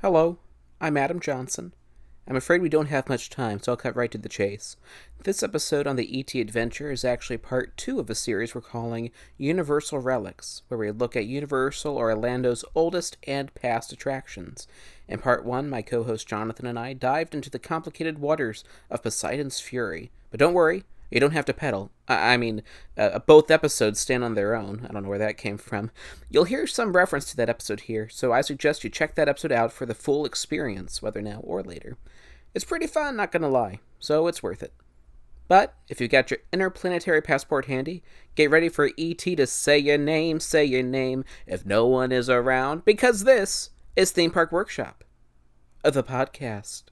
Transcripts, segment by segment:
Hello, I'm Adam Johnson. I'm afraid we don't have much time, so I'll cut right to the chase. This episode on the E.T. adventure is actually part 2 of a series we're calling Universal Relics, where we look at Universal or Orlando's oldest and past attractions. In part 1, my co-host Jonathan and I dived into the complicated waters of Poseidon's Fury. But don't worry, you don't have to pedal. Both episodes stand on their own. I don't know where that came from. You'll hear some reference to that episode here, so I suggest you check that episode out for the full experience, whether now or later. It's pretty fun, not gonna lie, so it's worth it. But if you've got your interplanetary passport handy, get ready for E.T. to say your name if no one is around, because this is Theme Park Workshop, the podcast.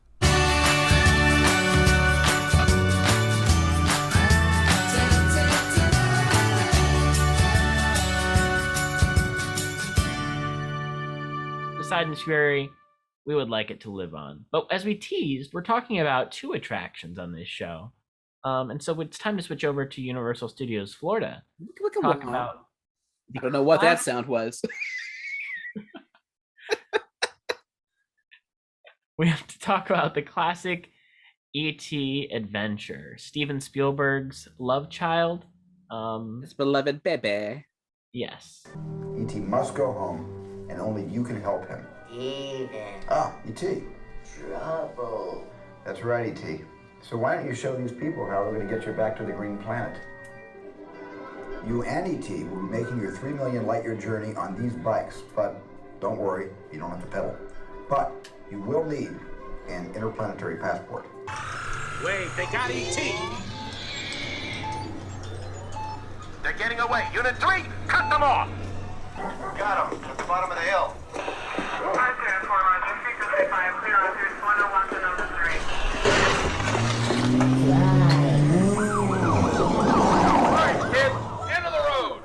Poseidon's Fury, we would like it to live on. But as we teased, we're talking about 2 attractions on this show. And so it's time to switch over to Universal Studios Florida. Talk about I don't know what that sound was. We have to talk about the classic E.T. adventure, Steven Spielberg's love child. His beloved baby. Yes. E.T. must go home. And only you can help him. Steven. Ah, E.T. Trouble. That's right, E.T. So why don't you show these people how we're going to get you back to the Green Planet? You and E.T. will be making your 3 million light-year journey on these bikes, but don't worry, you don't have to pedal. But you will need an interplanetary passport. Wait, they got E.T. They're getting away. Unit 3, cut them off! Got him, at the bottom of the hill. 504, Roger. 635, clear authors, 101 to number 3. All right, kid, end of the road.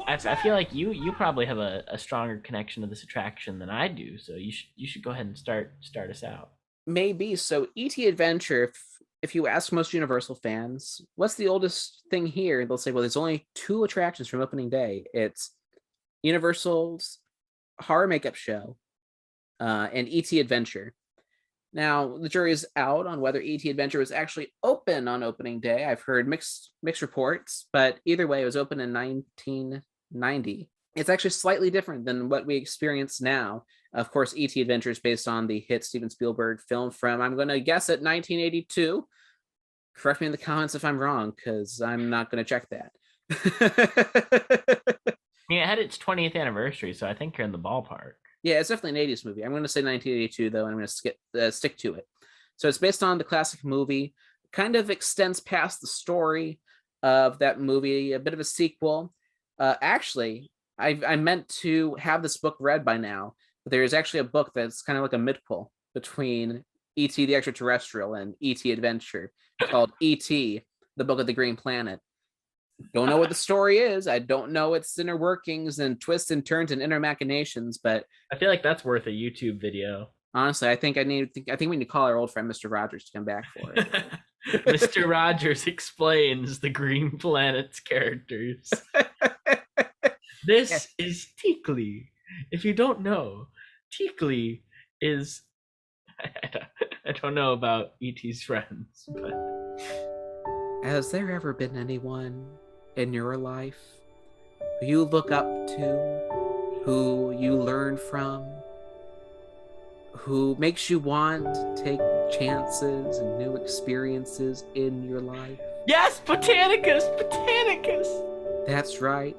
I feel like you probably have a stronger connection to this attraction than I do, so you should go ahead and start us out. Maybe. So E.T. Adventure, if you ask most Universal fans, what's the oldest thing here? They'll say, well, there's only 2 attractions from opening day. It's Universal's horror makeup show and E.T. Adventure. Now, the jury is out on whether E.T. Adventure was actually open on opening day. I've heard mixed reports, but either way, it was open in 1990. It's actually slightly different than what we experience now. Of course, E.T. Adventure is based on the hit Steven Spielberg film from, I'm going to guess, at 1982. Correct me in the comments if I'm wrong, because I'm not going to check that. I mean, it had its 20th anniversary, so I think you're in the ballpark. Yeah, it's definitely an 80s movie. I'm going to say 1982, though, and I'm going to stick to it. So it's based on the classic movie, kind of extends past the story of that movie, a bit of a sequel. Actually, I meant to have this book read by now, but there is actually a book that's kind of like a midquel between E.T. the Extraterrestrial and E.T. Adventure called E.T. the Book of the Green Planet. Don't know what the story is. I don't know its inner workings and twists and turns and inner machinations, but I feel like that's worth a YouTube video. Honestly, I think we need to call our old friend Mr. Rogers to come back for it. Mr. Rogers explains the Green Planet's characters. This is Teakley. If you don't know, Teakley is I don't know about E.T.'s friends, but has there ever been anyone in your life who you look up to, who you learn from, who makes you want to take chances and new experiences in your life? Yes, Botanicus! That's right.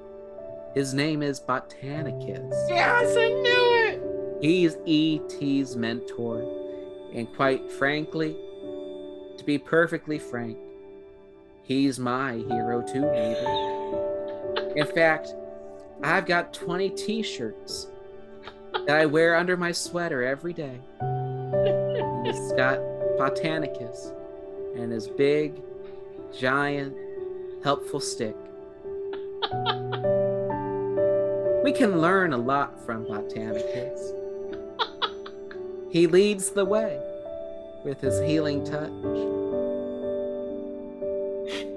His name is Botanicus. Yes, I knew it! He's E.T.'s mentor. And quite frankly, to be perfectly frank, he's my hero too, neighbor. In fact, I've got 20 t-shirts that I wear under my sweater every day. It's got Botanicus and his big, giant, helpful stick. We can learn a lot from Botanicus. He leads the way with his healing touch.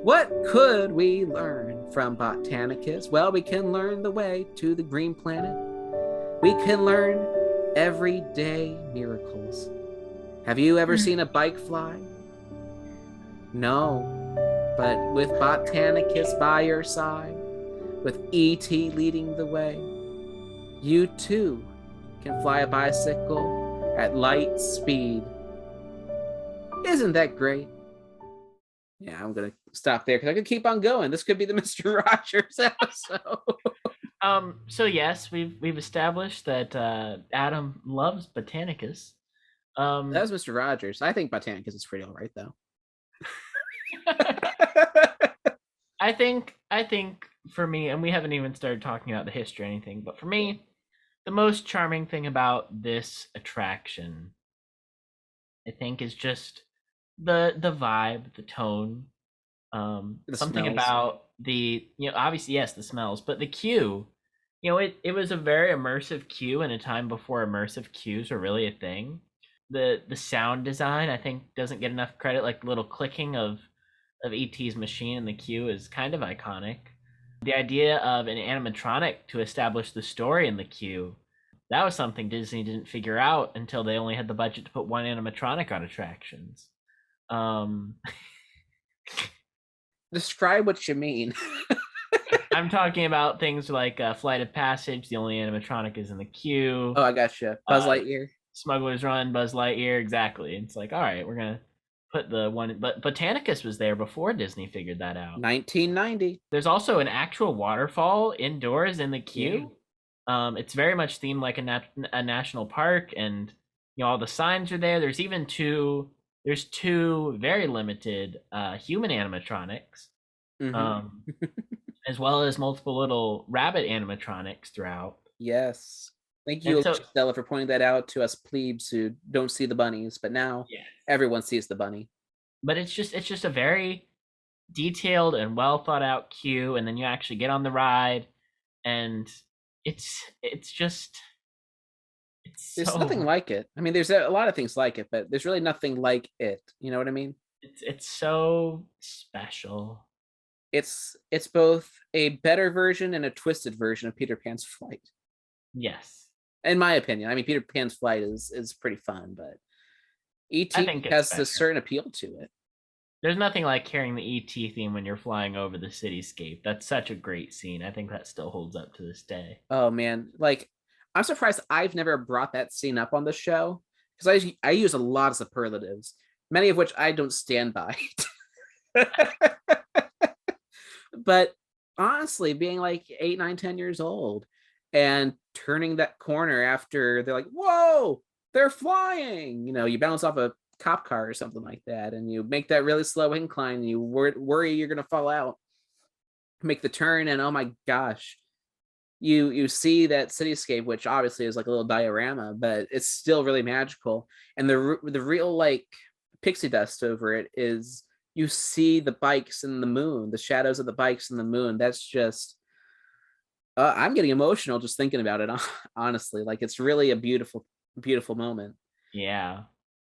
What could we learn from Botanicus? Well, we can learn the way to the Green Planet. We can learn Everyday miracles. Have you ever seen a bike fly? No. But with Botanicus by your side, with E.T. leading the way, you too can fly a bicycle at light speed. Isn't that great? Yeah, I'm going to stop there because I could keep on going. This could be the Mr. Rogers episode. So yes, we've established that Adam loves Botanicus. That was Mr. Rogers. I think Botanicus is pretty all right, though. I think for me, and we haven't even started talking about the history or anything, but for me, the most charming thing about this attraction, I think, is just the vibe, the tone, something smells. about the, obviously, yes, the smells, but the queue. It was a very immersive queue in a time before immersive queues were really a thing. The sound design, I think, doesn't get enough credit. Like the little clicking of E.T.'s machine in the queue is kind of iconic. The idea of an animatronic to establish the story in the queue, that was something Disney didn't figure out until they only had the budget to put one animatronic on attractions. Describe what you mean. I'm talking about things like Flight of Passage. The only animatronic is in the queue. Oh, I gotcha. Buzz Lightyear. Smuggler's Run, Buzz Lightyear. Exactly. It's like, all right, we're going to put the one. But Botanicus was there before Disney figured that out. 1990. There's also an actual waterfall indoors in the queue. It's very much themed like a national park, and all the signs are there. There's even two very limited human animatronics. As well as multiple little rabbit animatronics throughout. Yes. Thank you, Stella, for pointing that out to us plebes who don't see the bunnies, but now everyone sees the bunny. But it's just a very detailed and well thought out queue, and then you actually get on the ride, and it's there's nothing like it. I mean, there's a lot of things like it, but there's really nothing like it. You know what I mean? It's so special. It's both a better version and a twisted version of Peter Pan's Flight. Yes. In my opinion. I mean, Peter Pan's Flight is pretty fun, but E.T. has a certain appeal to it. There's nothing like hearing the E.T. theme when you're flying over the cityscape. That's such a great scene. I think that still holds up to this day. Oh, man. Like, I'm surprised I've never brought that scene up on the show, because I use a lot of superlatives, many of which I don't stand by. But honestly, being like 8, 9, 10 years old and turning that corner after they're like, whoa, they're flying. You bounce off a cop car or something like that, and you make that really slow incline, and you worry you're going to fall out. Make the turn, and oh my gosh, you see that cityscape, which obviously is like a little diorama, but it's still really magical. And the real like pixie dust over it is, you see the bikes in the moon, the shadows of the bikes in the moon. That's just, I'm getting emotional just thinking about it, honestly. Like, it's really a beautiful, beautiful moment. Yeah.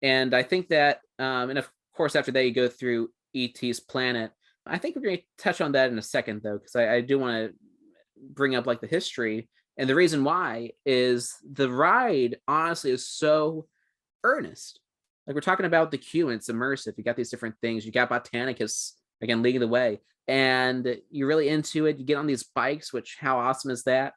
And I think that, and of course, after that, you go through E.T.'s planet. I think we're going to touch on that in a second, though, because I do want to bring up like the history. And the reason why is the ride, honestly, is so earnest. Like, we're talking about the queue, and it's immersive. You got these different things. You got Botanicus, again, leading the way. And you're really into it. You get on these bikes, which, how awesome is that?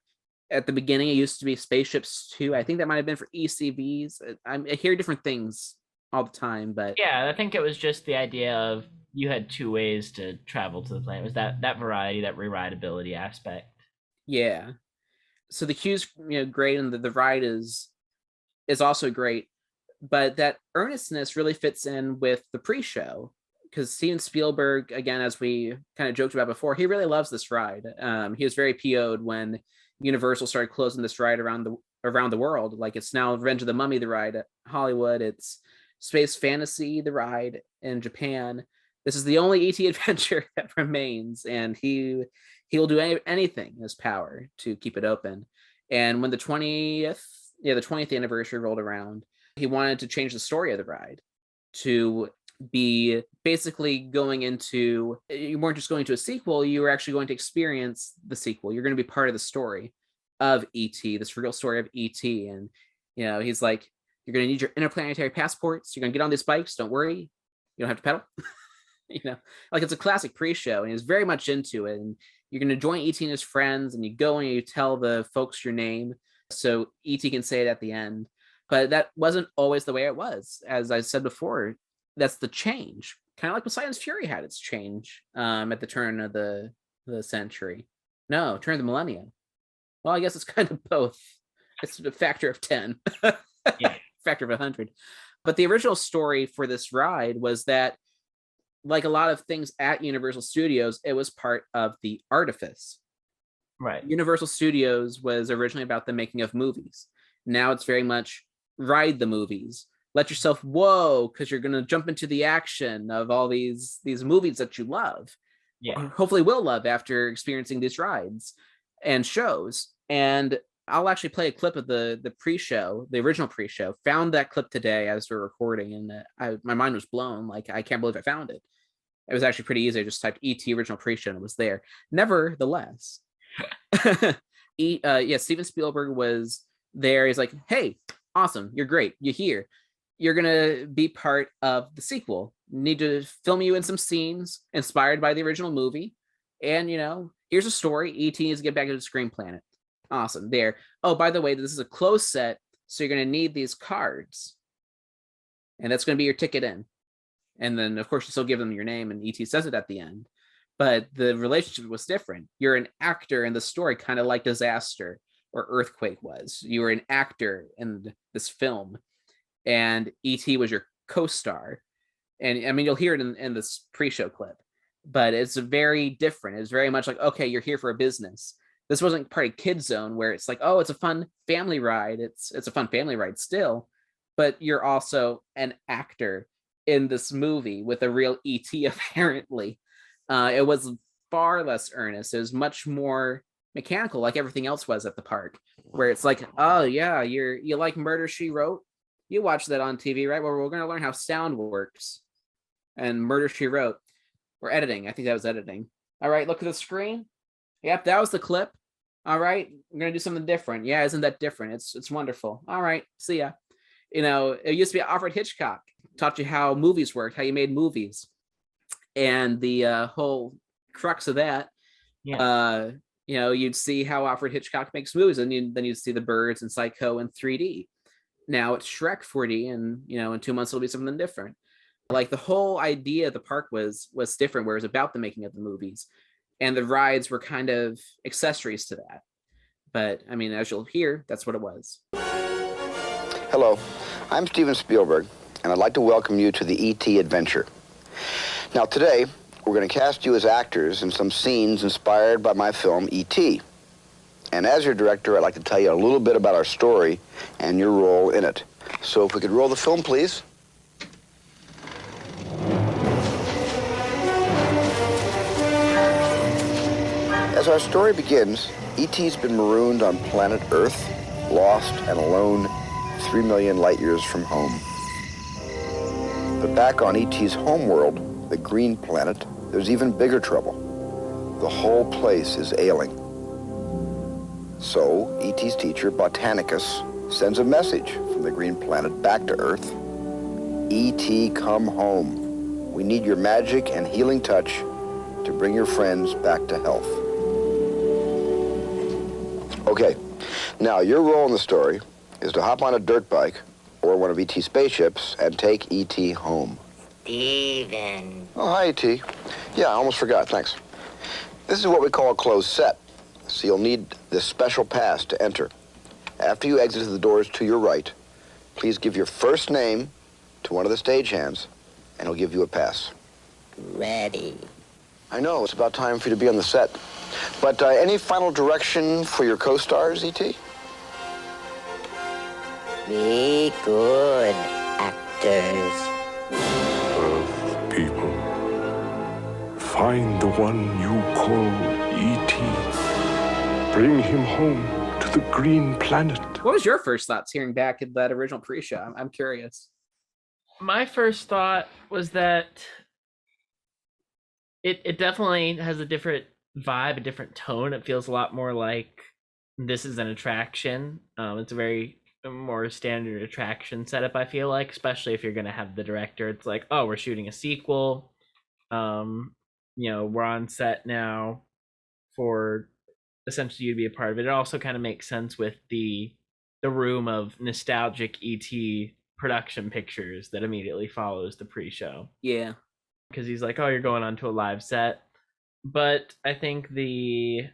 At the beginning, it used to be spaceships, too. I think that might have been for ECVs. I hear different things all the time, but... Yeah, I think it was just the idea of you had two ways to travel to the planet. It was that variety, that re-rideability aspect. Yeah. So the queue's great, and the ride is also great. But that earnestness really fits in with the pre-show, because Steven Spielberg, again, as we kind of joked about before, he really loves this ride. He was very PO'd when Universal started closing this ride around the world. Like, it's now Revenge of the Mummy, the ride at Hollywood. It's Space Fantasy, the ride in Japan. This is the only E.T. adventure that remains, and he'll do anything in his power to keep it open. And when the 20th anniversary rolled around, he wanted to change the story of the ride to be basically going into, you weren't just going to a sequel, you were actually going to experience the sequel. You're going to be part of the story of E.T., this real story of E.T. And He's like, you're going to need your interplanetary passports. You're going to get on these bikes. Don't worry. You don't have to pedal. Like it's a classic pre-show, and he's very much into it. And you're going to join E.T. and his friends, and you go and you tell the folks your name so E.T. can say it at the end. But that wasn't always the way it was. As I said before, that's the change. Kind of like Poseidon's Fury had its change at the turn of the century. No, turn of the millennium. Well, I guess it's kind of both. It's a factor of 10. Yeah. Factor of 100. But the original story for this ride was that, like a lot of things at Universal Studios, it was part of the artifice. Right. Universal Studios was originally about the making of movies. Now it's very much ride the movies. Let yourself whoa, because you're going to jump into the action of all these movies that you love. Yeah. Or hopefully will love after experiencing these rides and shows. And I'll actually play a clip of the pre-show, the original pre-show. Found that clip today as we're recording, and my mind was blown. Like, I can't believe I found it. It was actually pretty easy. I just typed ET original pre-show and it was there. Nevertheless, Steven Spielberg was there. He's like, hey, awesome. You're great. You're here. You're going to be part of the sequel. Need to film you in some scenes inspired by the original movie. And, here's a story. ET needs to get back to the Screen Planet. Awesome. There. Oh, by the way, this is a closed set. So you're going to need these cards. And that's going to be your ticket in. And then, of course, you still give them your name, and E.T. says it at the end. But the relationship was different. You're an actor in the story, kind of like Disaster or Earthquake was. You were an actor in this film, and E.T. was your co-star. And, I mean, you'll hear it in this pre-show clip. But it's very different. It's very much like, okay, you're here for a business. This wasn't part of Kid Zone, where it's like, oh, it's a fun family ride. It's a fun family ride still. But you're also an actor in this movie with a real ET, apparently. It was far less earnest. It was much more mechanical, like everything else was at the park, where it's like, oh yeah, you like Murder, She Wrote? You watch that on TV, right? Well, we're going to learn how sound works. And Murder, She Wrote. Or editing. I think that was editing. All right, look at the screen. Yep, that was the clip. All right, we're going to do something different. Yeah, isn't that different? It's wonderful. All right, see ya. It used to be Alfred Hitchcock. Taught you how movies worked, how you made movies. And the whole crux of that, you'd see how Alfred Hitchcock makes movies, and then you'd see The Birds and Psycho in 3D. Now it's Shrek 4D, and in 2 months it'll be something different. Like the whole idea of the park was different, where it was about the making of the movies, and the rides were kind of accessories to that. But I mean, as you'll hear, that's what it was. Hello, I'm Steven Spielberg, and I'd like to welcome you to the E.T. adventure. Now today, we're going to cast you as actors in some scenes inspired by my film E.T. And as your director, I'd like to tell you a little bit about our story and your role in it. So if we could roll the film, please. As our story begins, E.T.'s been marooned on planet Earth, lost and alone 3 million light years from home. But back on E.T.'s homeworld, the Green Planet, there's even bigger trouble. The whole place is ailing. So, E.T.'s teacher, Botanicus, sends a message from the Green Planet back to Earth. E.T., come home. We need your magic and healing touch to bring your friends back to health. Okay, now your role in the story is to hop on a dirt bike or one of E.T.'s spaceships and take E.T. home. Steven. Oh, hi, E.T. Yeah, I almost forgot, thanks. This is what we call a closed set, so you'll need this special pass to enter. After you exit the doors to your right, please give your first name to one of the stagehands, and he'll give you a pass. Ready. I know, it's about time for you to be on the set. But any final direction for your co-stars, E.T.? Be good, actors. Earth people, find the one you call E.T. Bring him home to the Green Planet. What was your first thoughts hearing back at that original pre-show? I'm curious. My first thought was that it definitely has a different vibe, a different tone. It feels a lot more like this is an attraction. It's a very a more standard attraction setup, I feel like, especially if you're going to have the director. It's like, oh, we're shooting a sequel. We're on set now for essentially you to be a part of it. It also kind of makes sense with the room of nostalgic ET production pictures that immediately follows the pre-show. Yeah. Because he's like, oh, you're going onto a live set. But I think that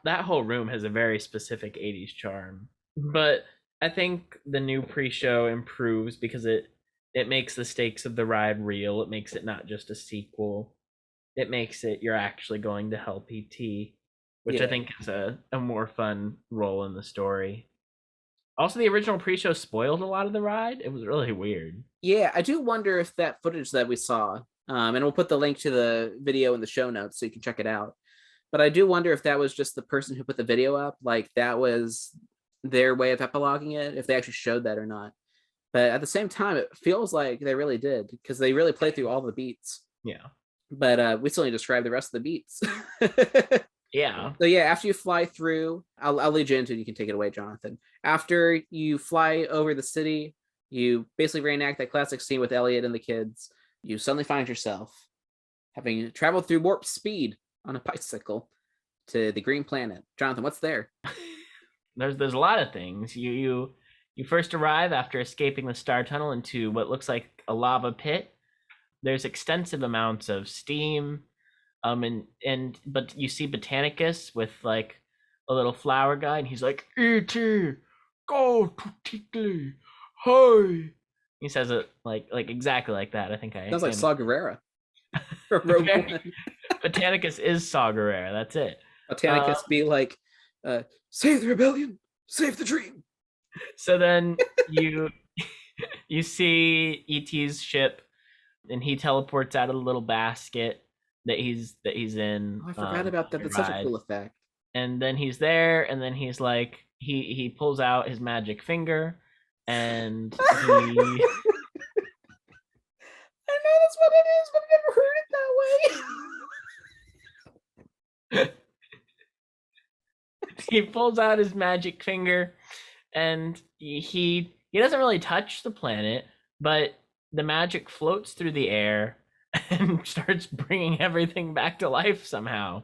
whole room has a very specific 80s charm. But I think the new pre-show improves because it makes the stakes of the ride real. It makes it not just a sequel. It makes it you're actually going to help E.T., which I think is a more fun role in the story. Also, the original pre-show spoiled a lot of the ride. It was really weird. Yeah, I do wonder if that footage that we saw, and we'll put the link to the video in the show notes so you can check it out. But I do wonder if that was just the person who put the video up, like that was their way of epiloguing it, if they actually showed that or not. But at the same time, it feels like they really did because they really played through all the beats. Yeah. But we still need to describe the rest of the beats. Yeah. So yeah, after you fly through, I'll lead you into it. You can take it away, Jonathan. After you fly over the city, you basically reenact that classic scene with Elliot and the kids. You suddenly find yourself having traveled through warp speed on a bicycle to the Green Planet. Jonathan, what's there? There's a lot of things. You first arrive after escaping the Star Tunnel into what looks like a lava pit. There's extensive amounts of steam. But you see Botanicus with like a little flower guy, and he's like, E.T., go to Tickly, hi. He says it like exactly like that. I think I sounds like Saw Gerrera. Botanicus is Saw Gerrera. That's it. Botanicus be like, save the rebellion, save the dream. So then you see E.T.'s ship, and he teleports out of the little basket that he's in. Oh, I forgot about that. That's such a cool effect. And then he's there, and then he's like, he pulls out his magic finger, and he... I know that's what it is, but I never heard it that way. He pulls out his magic finger, and he doesn't really touch the planet, but the magic floats through the air and starts bringing everything back to life somehow.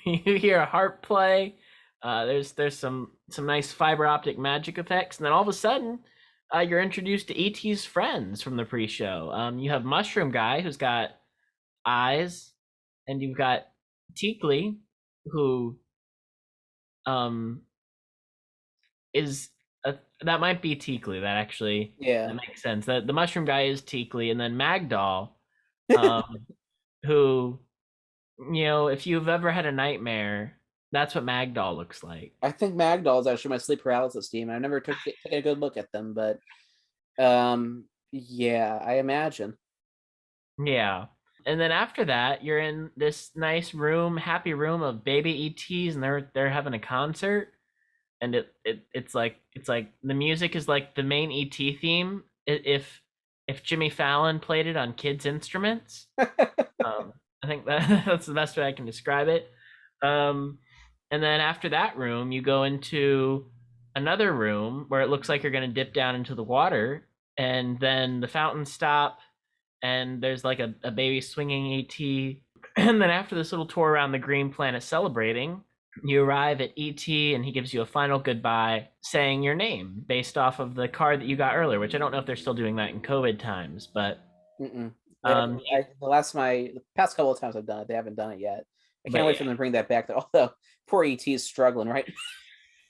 You hear a harp play. There's some nice fiber optic magic effects, and then all of a sudden, you're introduced to E.T.'s friends from the pre-show. You have Mushroom Guy, who's got eyes, and you've got Teakley, who is that might be Teakley. That actually that makes sense. That the Mushroom Guy is Teakley, and then Magdoll. Who, if you've ever had a nightmare, that's what Magdoll looks like. I think Magdoll is actually my sleep paralysis team. I never took a good look at them, but yeah, I imagine. Yeah. And then after that, you're in this nice room, happy room of baby ETs, and they're having a concert. And it's like the music is like the main ET theme. If Jimmy Fallon played it on kids' instruments. I think that's the best way I can describe it. And then after that room, you go into another room where it looks like you're going to dip down into the water, and then the fountains stop, and there's like a baby swinging ET. And then after this little tour around the Green Planet celebrating, you arrive at ET, and he gives you a final goodbye saying your name based off of the card that you got earlier, which I don't know if they're still doing that in COVID times, but the past couple of times I've done it, they haven't done it yet. I can't wait for them to bring that back. Although poor ET is struggling, right?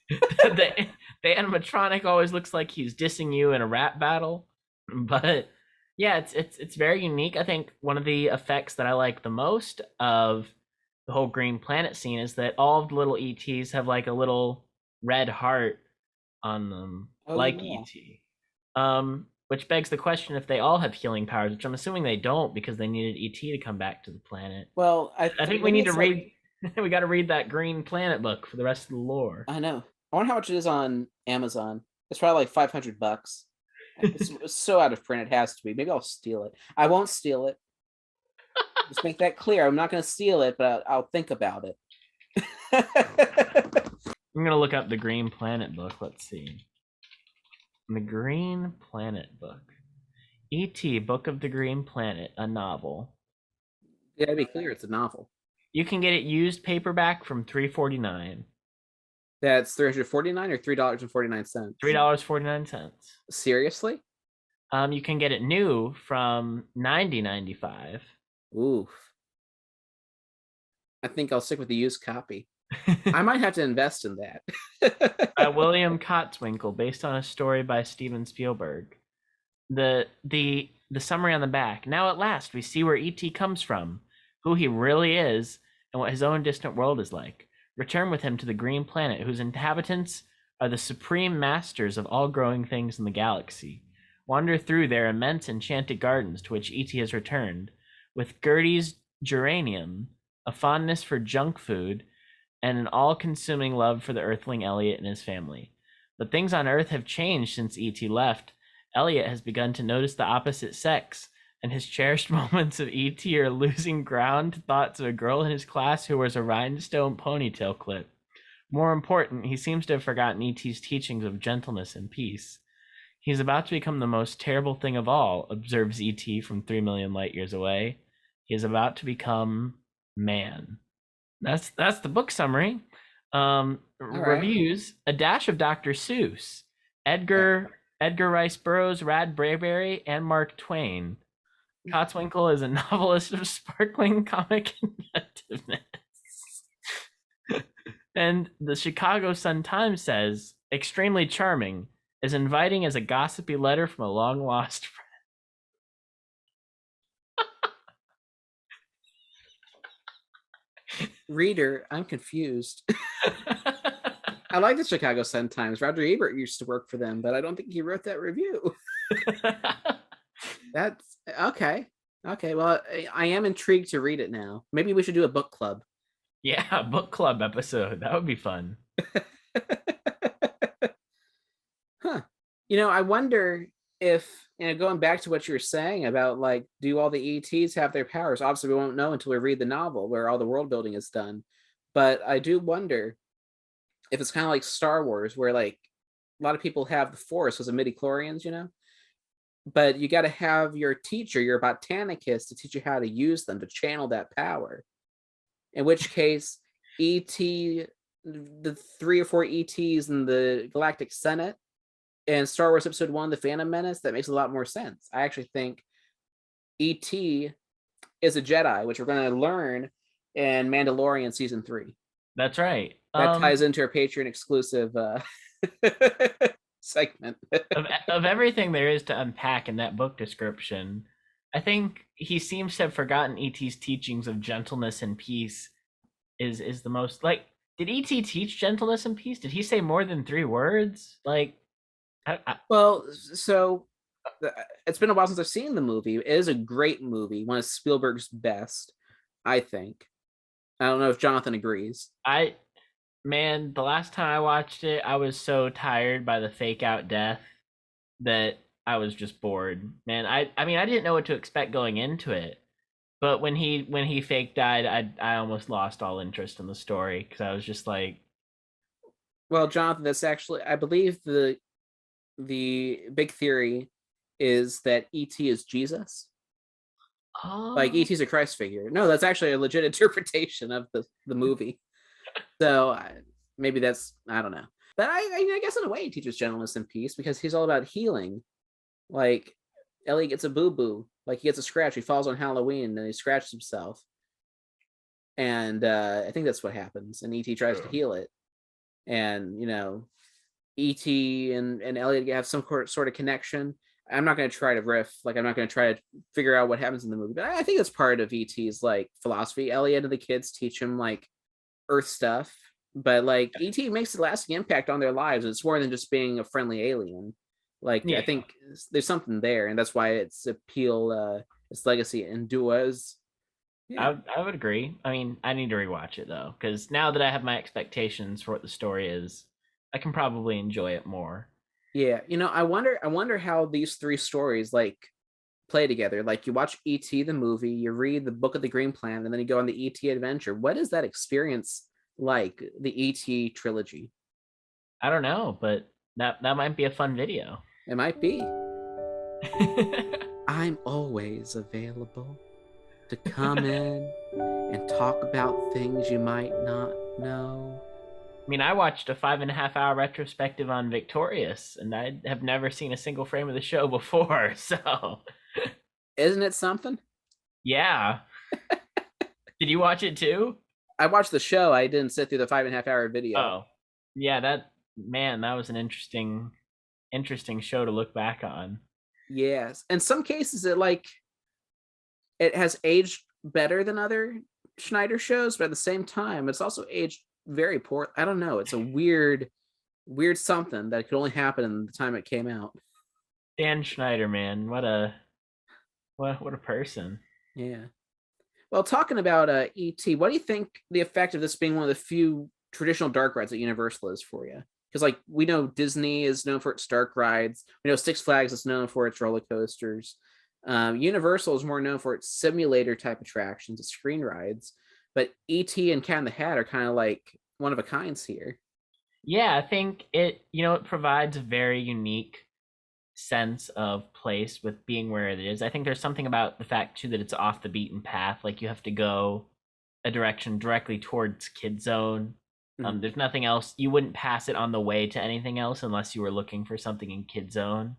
the animatronic always looks like he's dissing you in a rap battle, but yeah, it's very unique. I think one of the effects that I like the most of the whole Green Planet scene is that all of the little ETs have like a little red heart on them, ET. Which begs the question if they all have healing powers, which I'm assuming they don't because they needed ET to come back to the planet. Well, I think we need to read. We got to read that Green Planet book for the rest of the lore. I know. I wonder how much it is on Amazon. It's probably like $500. It's so out of print. It has to be. Maybe I'll steal it. I won't steal it. Just make that clear. I'm not going to steal it, but I'll think about it. I'm going to look up the Green Planet book. Let's see. The Green Planet book. E.T. Book of the Green Planet, a novel. Yeah, to be clear, it's a novel. You can get it used paperback from $3.49. That's $349 or $3.49. $3.49. Seriously? You can get it new from $90.95. Oof. I think I'll stick with the used copy. I might have to invest in that. By William Kotzwinkle, based on a story by Steven Spielberg. The summary on the back. Now at last we see where E.T. comes from, who he really is, and what his own distant world is like. Return with him to the Green Planet, whose inhabitants are the supreme masters of all growing things in the galaxy. Wander through their immense enchanted gardens to which E.T. has returned, with Gertie's geranium, a fondness for junk food, and an all-consuming love for the Earthling Elliot and his family. But things on Earth have changed since E.T. left. Elliot has begun to notice the opposite sex, and his cherished moments of E.T. are losing ground to thoughts of a girl in his class who wears a rhinestone ponytail clip. More important, he seems to have forgotten E.T.'s teachings of gentleness and peace. He's about to become the most terrible thing of all, observes E.T. from 3 million light years away. He is about to become man. That's the book summary. Reviews: A dash of Dr. Seuss, Edgar Rice Burroughs, Rad Bradbury, and Mark Twain. Kotzwinkle is a novelist of sparkling comic inventiveness. And the Chicago Sun-Times says, extremely charming, as inviting as a gossipy letter from a long-lost friend. Reader, I'm confused. I like the Chicago Sun-Times. Roger Ebert used to work for them, but I don't think he wrote that review. That's okay. Okay, well, I am intrigued to read it now. Maybe we should do a book club. Yeah, book club episode. That would be fun. Huh. I wonder if, going back to what you were saying about, like, do all the ETs have their powers? Obviously, we won't know until we read the novel where all the world building is done. But I do wonder if it's kind of like Star Wars, where, like, a lot of people have the Force as a midi-chlorians, but you got to have your teacher, your botanicus, to teach you how to use them, to channel that power. In which case, E.T., the 3 or 4 ETs in the Galactic Senate, and Star Wars Episode 1, The Phantom Menace, that makes a lot more sense. I actually think E.T. is a Jedi, which we're going to learn in Mandalorian Season 3. That's right. That ties into our Patreon exclusive segment. of everything there is to unpack in that book description, I think he seems to have forgotten E.T.'s teachings of gentleness and peace is the most, like, did E.T. teach gentleness and peace? Did he say more than 3 words? Like, well, so it's been a while since I've seen the movie. It is a great movie, one of Spielberg's best, I think. I don't know if Jonathan agrees. Man, the last time I watched it, I was so tired by the fake out death that I was just bored. Man, I mean, I didn't know what to expect going into it, but when he fake died, I almost lost all interest in the story because I was just like, well, Jonathan, that's actually, I believe the big theory is that E.T. is Jesus. oh, Like, E.T.'s a Christ figure. No, that's actually a legit interpretation of the movie. So maybe that's, I don't know. But I guess in a way he teaches gentleness and peace because he's all about healing. Like, Ellie gets a boo-boo. Like, he gets a scratch. He falls on Halloween and he scratches himself. And I think that's what happens. And E.T. tries to heal it. And, E.T. and Elliot have some sort of connection. I'm not going to try to riff. Like, I'm not going to try to figure out what happens in the movie. But I think that's part of E.T.'s, like, philosophy. Elliot and the kids teach him, like, Earth stuff. But, like, E.T. makes a lasting impact on their lives. It's more than just being a friendly alien. Like, yeah. I think there's something there. And that's why its appeal, its legacy endures. Yeah. I would agree. I mean, I need to rewatch it, though. Because now that I have my expectations for what the story is, I can probably enjoy it more. Yeah, I wonder how these 3 stories, like, play together. Like, you watch E.T. the movie, you read the Book of the Green Planet, and then you go on the E.T. adventure. What is that experience like, the E.T. trilogy? I don't know, but that might be a fun video. It might be. I'm always available to come in and talk about things you might not know. I mean, I watched a 5.5 hour retrospective on Victorious, and I have never seen a single frame of the show before. So, Isn't it something? yeah. Did you watch it too? I watched the show. I didn't sit through the 5.5 hour video. Oh, yeah. That was an interesting show to look back on. Yes. In some cases, it has aged better than other Schneider shows, but at the same time, it's also aged very poor. I don't know. It's a weird something that could only happen in the time it came out. Dan Schneider, man, what a person. Yeah. Well, talking about E.T., what do you think the effect of this being one of the few traditional dark rides at Universal is for you? Because, like, we know Disney is known for its dark rides. We know Six Flags is known for its roller coasters. Universal is more known for its simulator type attractions, its screen rides. But E.T. and Cat in the Hat are kind of like one of a kinds here. Yeah, I think it provides a very unique sense of place with being where it is. I think there's something about the fact too that it's off the beaten path. Like, you have to go a direction directly towards Kid Zone. There's nothing else. You wouldn't pass it on the way to anything else unless you were looking for something in Kid Zone.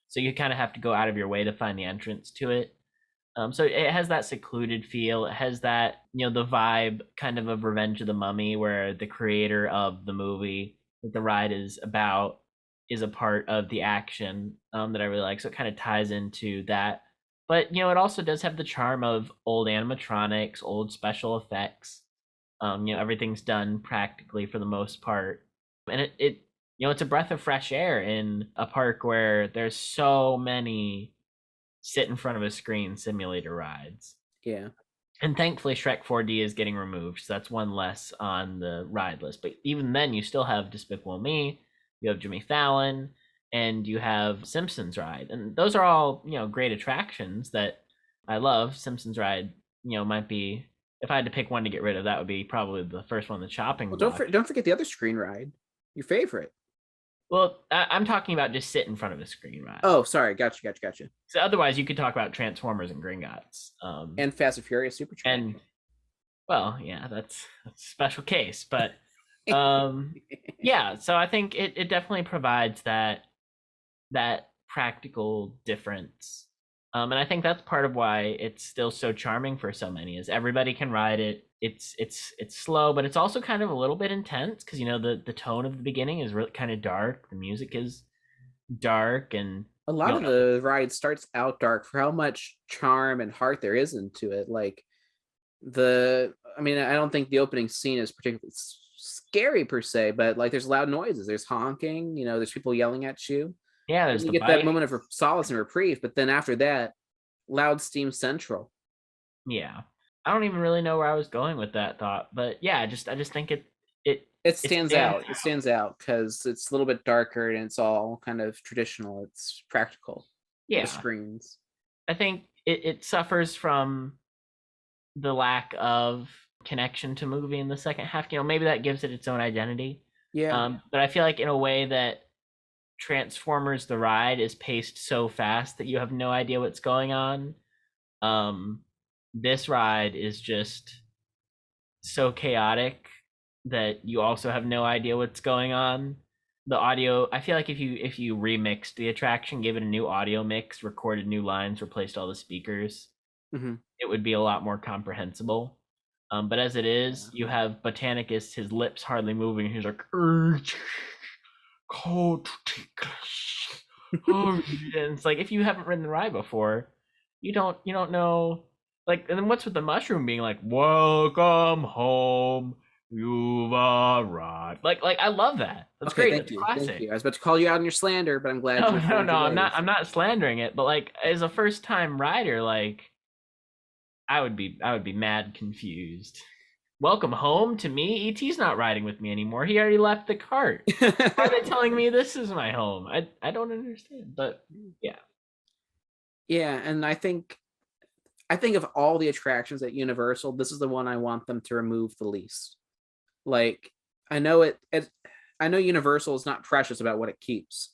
So you kind of have to go out of your way to find the entrance to it. So it has that secluded feel. It has that, the vibe kind of Revenge of the Mummy, where the creator of the movie that the ride is about is a part of the action that I really like. So it kind of ties into that. But, it also does have the charm of old animatronics, old special effects. Everything's done practically for the most part. And it's a breath of fresh air in a park where there's so many sit in front of a screen simulator rides. Yeah. And thankfully Shrek 4D is getting removed, so that's one less on the ride list. But even then, you still have Despicable Me, you have Jimmy Fallon, and you have Simpsons ride. And those are all, great attractions that I love. Simpsons ride, might be, if I had to pick one to get rid of, that would be probably the first one, the chopping block. Don't forget the other screen ride, your favorite. Well, I'm talking about just sit in front of a screen ride. Oh, sorry. Gotcha. So otherwise, you could talk about Transformers and Gringotts. And Fast and Furious Supercharged. And, well, yeah, that's a special case. But, yeah, so I think it definitely provides that practical difference. And I think that's part of why it's still so charming for so many, is everybody can ride it. It's slow, but it's also kind of a little bit intense because the tone of the beginning is really kind of dark. The music is dark, and a lot of the ride starts out dark for how much charm and heart there is into it. Like I don't think the opening scene is particularly scary per se, but like there's loud noises, there's honking, there's people yelling at you. Yeah, there's you get that moment of solace and reprieve, but then after that, loud steam central. Yeah. I don't even really know where I was going with that thought, but yeah, I just think it stands out. It stands out because it's a little bit darker and it's all kind of traditional. It's practical. Yeah, the screens. I think it suffers from the lack of connection to movie in the second half. Maybe that gives it its own identity. Yeah. But I feel like in a way that Transformers the ride is paced so fast that you have no idea what's going on. This ride is just so chaotic that you also have no idea what's going on. The audio, I feel like if you remixed the attraction, gave it a new audio mix, recorded new lines, replaced all the speakers, it would be a lot more comprehensible. But as it is, you have Botanicus, his lips hardly moving. He's like, and it's like, if you haven't ridden the ride before, you don't know. Like, and then what's with the mushroom being like, "Welcome home, you've arrived." Like I love that. That's great. Thank you. Thank you. I was about to call you out on your slander, but I'm glad. No, I'm not slandering it. But like, as a first time rider, like, I would be mad confused. Welcome home to me. E.T.'s not riding with me anymore. He already left the cart. Why are they telling me this is my home? I don't understand. But yeah. Yeah, and I think of all the attractions at Universal, this is the one I want them to remove the least. Like, I know Universal is not precious about what it keeps,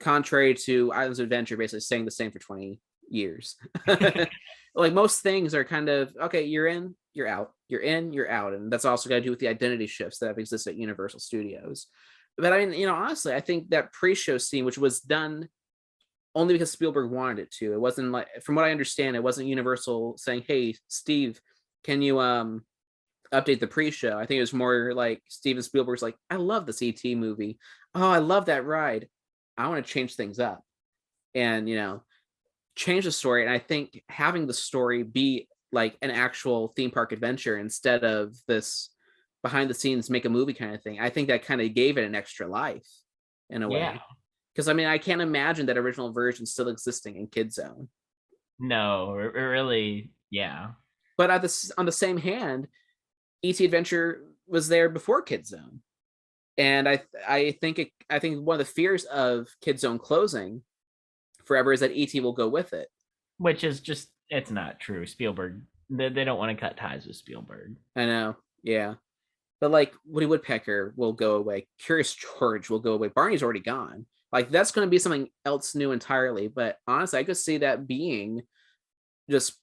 contrary to Islands of Adventure, basically staying the same for 20 years. Like most things are kind of, okay, you're in, you're out, you're in, you're out. And that's also got to do with the identity shifts that have existed at Universal Studios. But I mean, honestly, I think that pre-show scene, which was done only because Spielberg wanted it to, it wasn't like, from what I understand, it wasn't Universal saying, hey, Steve, can you update the pre-show? I think it was more like Steven Spielberg's like, I love this E.T. movie. Oh, I love that ride. I want to change things up and, change the story. And I think having the story be like an actual theme park adventure instead of this behind the scenes make a movie kind of thing, I think that kind of gave it an extra life in a way. Because I mean, I can't imagine that original version still existing in Kid Zone. No, it really, yeah. But on the same hand, E.T. Adventure was there before Kid Zone. And I think one of the fears of Kid Zone closing forever is that E.T. will go with it. Which is just, it's not true. Spielberg, they don't want to cut ties with Spielberg. I know, yeah. But like Woody Woodpecker will go away. Curious George will go away. Barney's already gone. Like that's going to be something else new entirely. But honestly, I could see that being just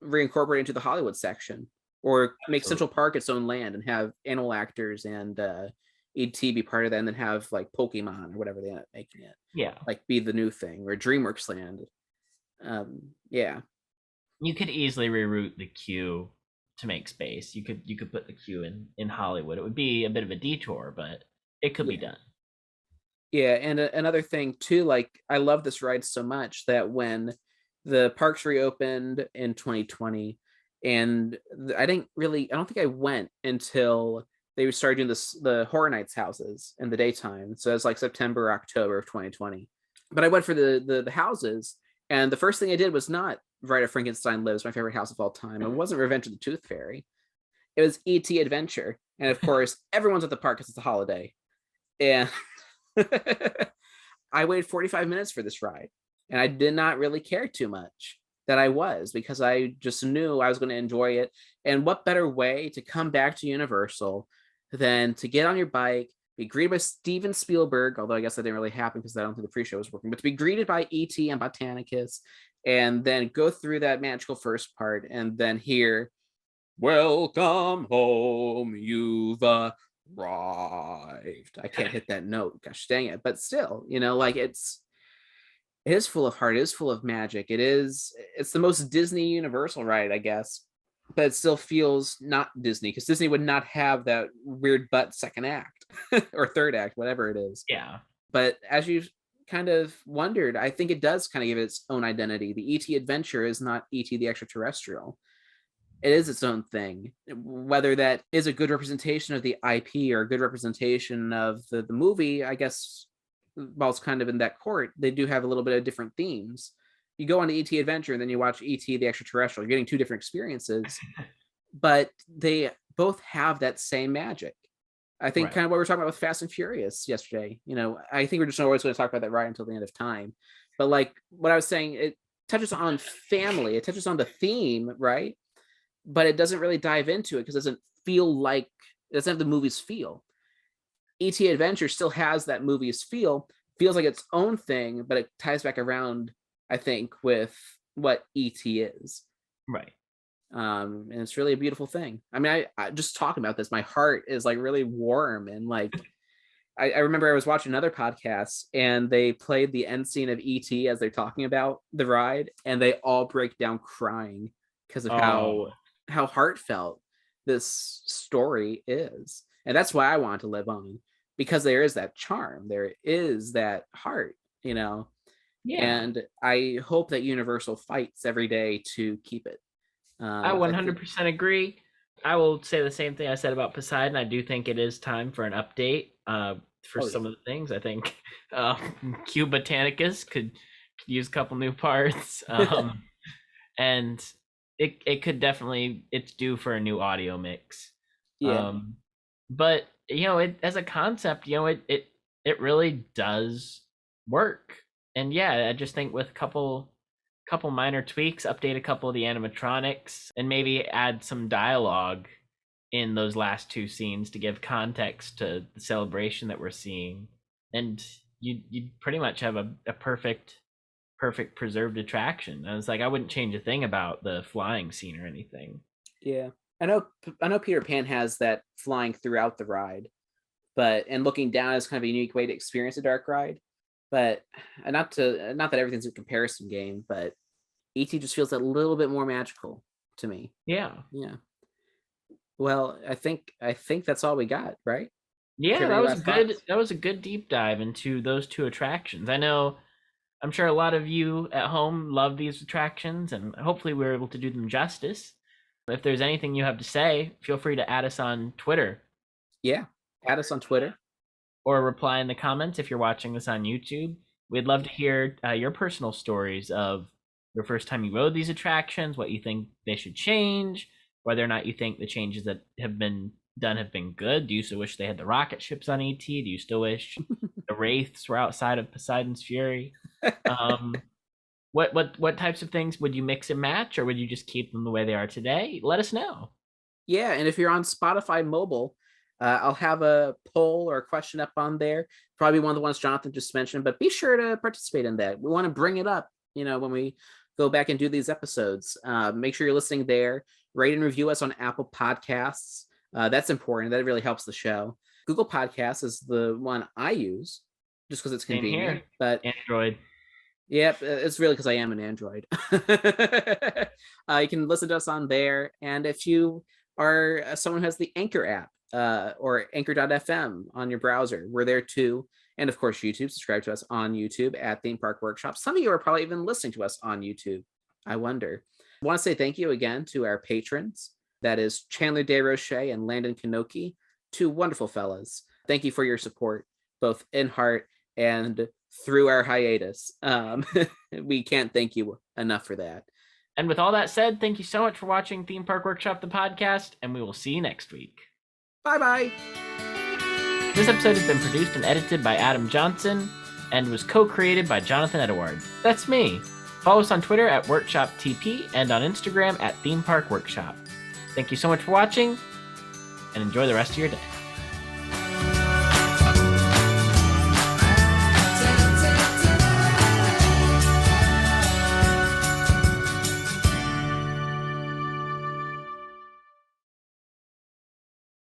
reincorporated into the Hollywood section, or make Central Park its own land and have animal actors and E.T. be part of that, and then have like Pokemon or whatever they end up making it. Yeah, like be the new thing, or DreamWorks Land. Yeah, you could easily reroute the queue to make space. You could put the queue in Hollywood. It would be a bit of a detour, but it could be done. Yeah, and another thing too, like I love this ride so much that when the parks reopened in 2020, and I don't think I went until they started doing the Horror Nights houses in the daytime. So it's like September, October of 2020. But I went for the houses, and the first thing I did was not Bride of Frankenstein Lives, my favorite house of all time. It wasn't Revenge of the Tooth Fairy. It was E.T. Adventure. And of course, everyone's at the park because it's a holiday. And I waited 45 minutes for this ride, and I did not really care too much that I was, because I just knew I was going to enjoy it. And what better way to come back to Universal than to get on your bike, be greeted by Steven Spielberg, although I guess that didn't really happen because I don't think the pre-show was working, but to be greeted by E.T. and Botanicus, and then go through that magical first part, and then hear, welcome home, you've arrived. I can't hit that note, gosh dang it, but still, like it is full of heart, it is full of magic, it's the most Disney Universal ride, I guess, but it still feels not Disney, because Disney would not have that weird butt second act or third act, whatever it is. Yeah. But as you've kind of wondered, I think it does kind of give it its own identity. The E.T. Adventure is not E.T. the Extraterrestrial. It is its own thing. Whether that is a good representation of the IP or a good representation of the movie, I guess, while it's kind of in that court, they do have a little bit of different themes. You go on to E.T. Adventure and then you watch E.T. the Extraterrestrial. You're getting two different experiences, but they both have that same magic. I think kind of what we were talking about with Fast and Furious yesterday. I think we're just always going to talk about that ride until the end of time. But like what I was saying, it touches on family. It touches on the theme, right? But it doesn't really dive into it because it doesn't feel like, it doesn't have the movie's feel. E.T. Adventure still has that movie's feel, feels like its own thing, but it ties back around, I think, with what E.T. is. Right. And it's really a beautiful thing. I mean, I just talking about this, my heart is like really warm, and like I remember I was watching another podcast and they played the end scene of E.T. as they're talking about the ride, and they all break down crying because of how heartfelt this story is. And that's why I want to live on, because there is that charm, there is that heart, Yeah. And I hope that Universal fights every day to keep it. I 100% agree. I will say the same thing I said about Poseidon. I do think it is time for an update for some of the things. I think Q Botanicus could use a couple new parts. And it could definitely, it's due for a new audio mix. Yeah. But it as a concept, it really does work. And yeah, I just think with a couple minor tweaks, update a couple of the animatronics, and maybe add some dialogue in those last two scenes to give context to the celebration that we're seeing. And you'd pretty much have a perfect preserved attraction. And it's like I wouldn't change a thing about the flying scene or anything. Yeah, I know Peter Pan has that flying throughout the ride, and looking down is kind of a unique way to experience a dark ride. But not that everything's a comparison game, but E.T. just feels a little bit more magical to me. Yeah. Well, I think that's all we got, right? Yeah, that was a good deep dive into those two attractions. I'm sure a lot of you at home love these attractions, and hopefully we were able to do them justice. If there's anything you have to say, feel free to add us on Twitter. Yeah, add us on Twitter. Or reply in the comments if you're watching this on YouTube. We'd love to hear your personal stories of your first time you rode these attractions, what you think they should change, whether or not you think the changes that have been done have been good. Do you still wish they had the rocket ships on E.T.? Do you still wish the wraiths were outside of Poseidon's Fury? What types of things would you mix and match, or would you just keep them the way they are today? Let us know. Yeah, and if you're on Spotify mobile, I'll have a poll or a question up on there. Probably one of the ones Jonathan just mentioned, but be sure to participate in that. We want to bring it up, when we go back and do these episodes. Make sure you're listening there. Rate and review us on Apple Podcasts. That's important. That really helps the show. Google Podcasts is the one I use just because it's convenient. Here. But Android. Yep, it's really because I am an Android. You can listen to us on there. And if you are someone who has the Anchor app, or anchor.fm on your browser, we're there too. And of course, YouTube. Subscribe to us on YouTube at Theme Park Workshop. Some of you are probably even listening to us on YouTube. I wonder. I want to say thank you again to our patrons. That is Chandler DeRoche and Landon Kanoki, two wonderful fellas. Thank you for your support, both in heart and through our hiatus. We can't thank you enough for that. And with all that said, thank you so much for watching Theme Park Workshop, the podcast, and we will see you next week. Bye-bye. This episode has been produced and edited by Adam Johnson and was co-created by Jonathan Edward. That's me. Follow us on Twitter at WorkshopTP and on Instagram at Theme Park Workshop. Thank you so much for watching, and enjoy the rest of your day.